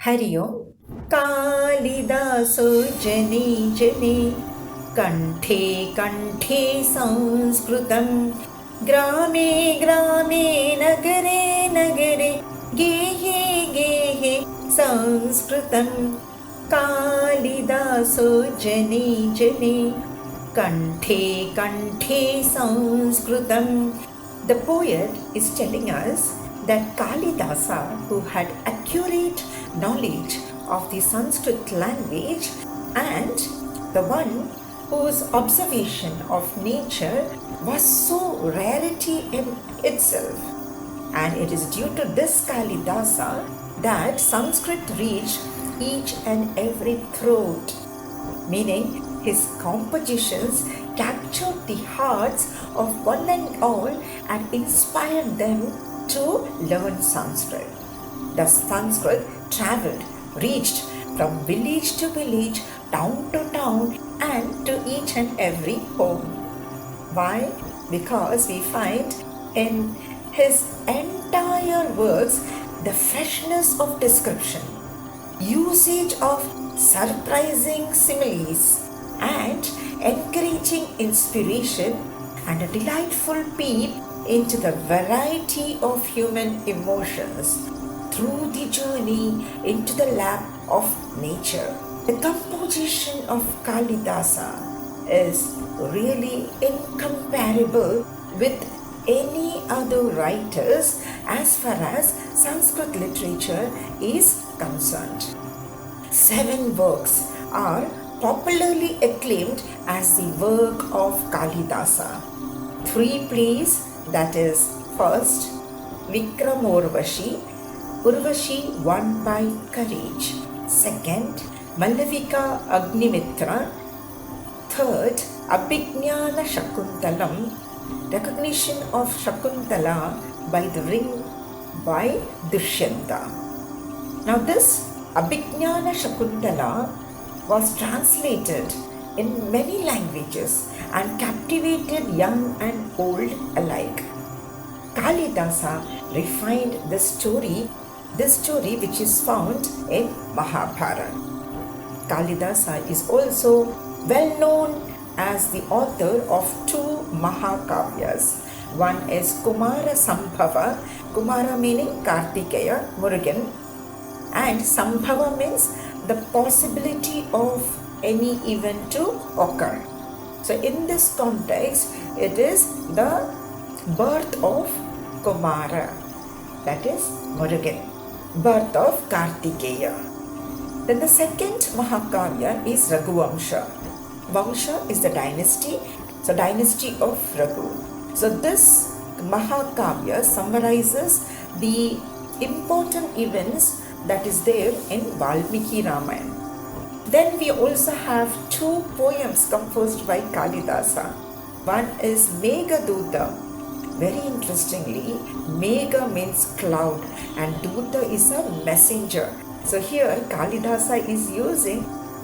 हरि ओम्। कालिदासो जने जने कण्ठे कण्ठे संस्कृतं, ग्रामे ग्रामे नगरे नगरे गेहे गेहे संस्कृतं। कालिदासो जने जने कण्ठे कण्ठे संस्कृतं. The poet is telling us that Kalidasa, who had accurate knowledge of the Sanskrit language and the one whose observation of nature was so rarity in itself. And it is due to this Kalidasa that Sanskrit reached each and every throat, meaning his compositions captured the hearts of one and all and inspired them to learn Sanskrit. The Sanskrit traveled, reached from village to village, town to town, and to each and every home. Why? Because we find in his entire works the freshness of description, usage of surprising similes, and encouraging inspiration, and a delightful peep into the variety of human emotions through the journey into the lap of nature. The composition of Kalidasa is really incomparable with any other writers as far as Sanskrit literature is concerned. 7 works are popularly acclaimed as the work of Kalidasa. 3 plays, that is, first, Vikramorvashi, Urvashi won by courage. Second, Mallavika Agnimitra. Third, Abhignana Shakuntalam, recognition of Shakuntala by the ring by Dushyanta. Now this Abhignana Shakuntala was translated in many languages and captivated young and old alike. Kalidasa refined this story which is found in Mahabharata. Kalidasa is also well known as the author of 2 Mahakavyas. One is Kumara Sambhava, Kumara meaning Kartikeya, Murugan, and Sambhava means the possibility of any event to occur. So in this context, it is the birth of Kumara, that is Murugan, birth of Kartikeya. Then the second Mahakavya is Raghuvamsha. Vamsha is the dynasty, so dynasty of Raghu. So this Mahakavya summarizes the important events that is there in Valmiki Ramayana. Then we also have 2 poems composed by Kalidasa. One is Meghaduta. Very interestingly, Megha means cloud and Duta is a messenger. So here Kalidasa is using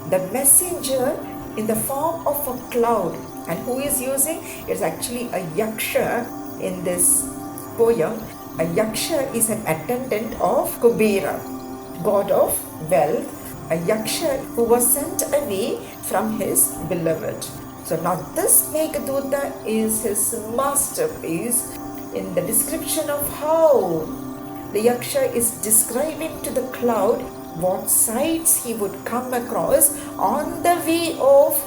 the messenger in the form of a cloud. And who is using? It's actually a Yaksha in this poem. A Yaksha is an attendant of Kubera, god of wealth. A Yaksha who was sent away from his beloved. So now this Meghaduta is his masterpiece in the description of how the Yaksha is describing to the cloud what sights he would come across on the way of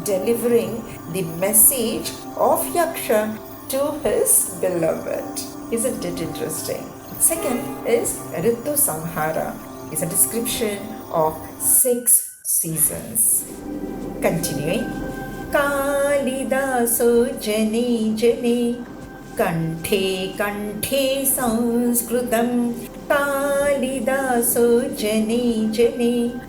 delivering the message of Yaksha to his beloved. Isn't it interesting? Second is Ritu Samhara. It's a description of 6 seasons. Continuing. Kalidaso jane jane Kanthe kanthe sanskrutam. Kalidaso jane jane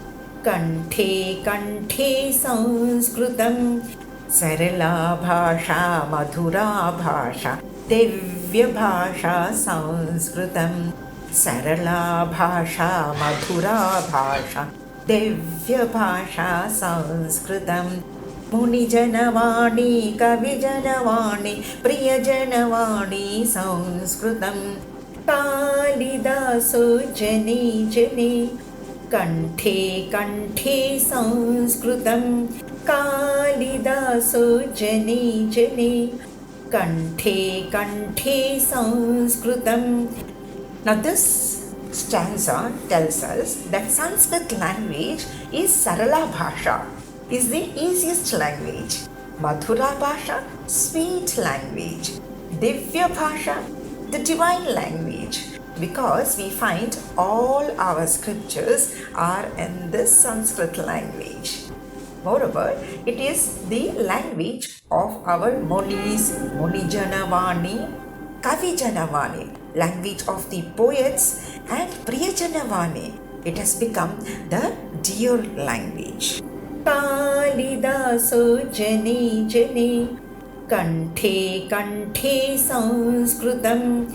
Kanthe kanthe sanskrutam. Sarala bhasha madhura bhasha Divya bhasha sanskrutam. Sarala bhasha madhura bhasha Divya bhasha sanskrutam. Munijanavani kavijanavani priyajanavani sanskrutam. Kalidaso jane jane Kanthe Kanthe Sanskritam Kalidaso Jane Jane Kanthe Kanthe Sanskritam. Now this stanza tells us that Sanskrit language is Sarala Bhasha, is the easiest language. Madhura Bhasha, sweet language. Divya Bhasha, the divine language. Because we find all our scriptures are in this Sanskrit language. Moreover, it is the language of our Munis, Munijanavani, Kavijanavani, language of the poets, and Priyajanavani. It has become the dear language. Kalidaso Jani Jani Kanthe Kanthe Sanskritam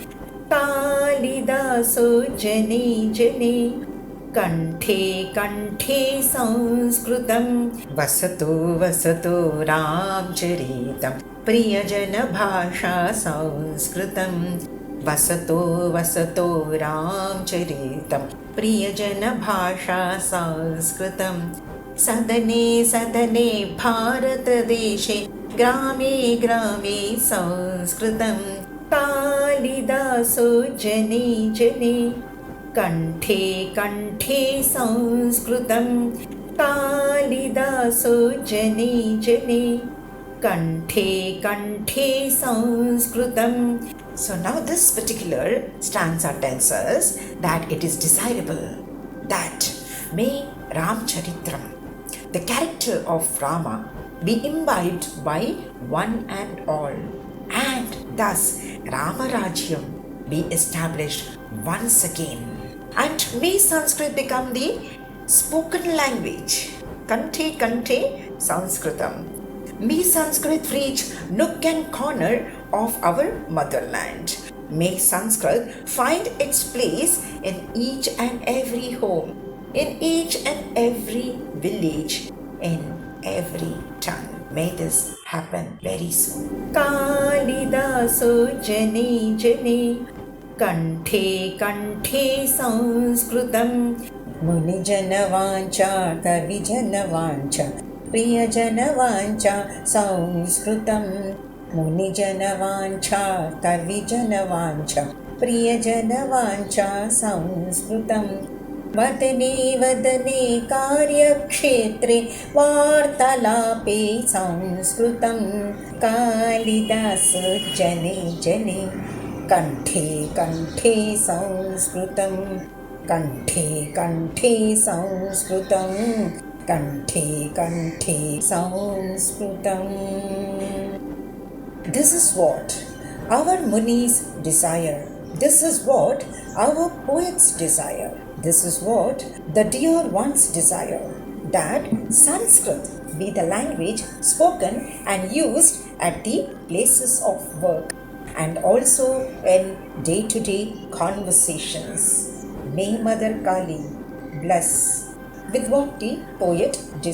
Kalidaso Jani Jani Kanthe Kanthe Sanskritam Vasatu Vasatu Ramcharitam Priyajana Bhasha Sanskritam Vasato Vasato Ramcharitam Priyajana Bhasha Sanskritam Sadane Sadane Bharata Deshe Grame Grame Sanskritam Kalidaso Jani Jani Kanthe Kanthe Sanskritam Kalidaso Jani Jani Kanthe Kanthe Sanskritam. So now this particular stanza tells us that it is desirable that may Ramcharitram, the character of Rama, be imbibed by one and all, and thus Ramarajyam be established once again. And may Sanskrit become the spoken language. Kanthe Kanthe Sanskritam. May Sanskrit reach nook and corner of our motherland. May Sanskrit find its place in each and every home, in each and every village, in every tongue. May this happen very soon. Kalidaso Jani Jani Kanthe Kanthe Sanskritam Munijanavaancha Kavijanavaancha Priyajanavaancha Sanskritam Munijanavaancha Kavijanavaancha Priyajanavaancha Sanskritam Vadane Vadane Karyakshetre Vartalape Sanskritam Kalidaso Jani Jani Kanthe Kanthe Sanskritam Kanthe Kanthe Sanskritam Kanthe Kanthe Sanskritam. This is what our Munis desire. This is what our poets desire. This is what the dear ones desire, that Sanskrit be the language spoken and used at the places of work and also in day-to-day conversations. May Mother Kali bless with what the poet desires.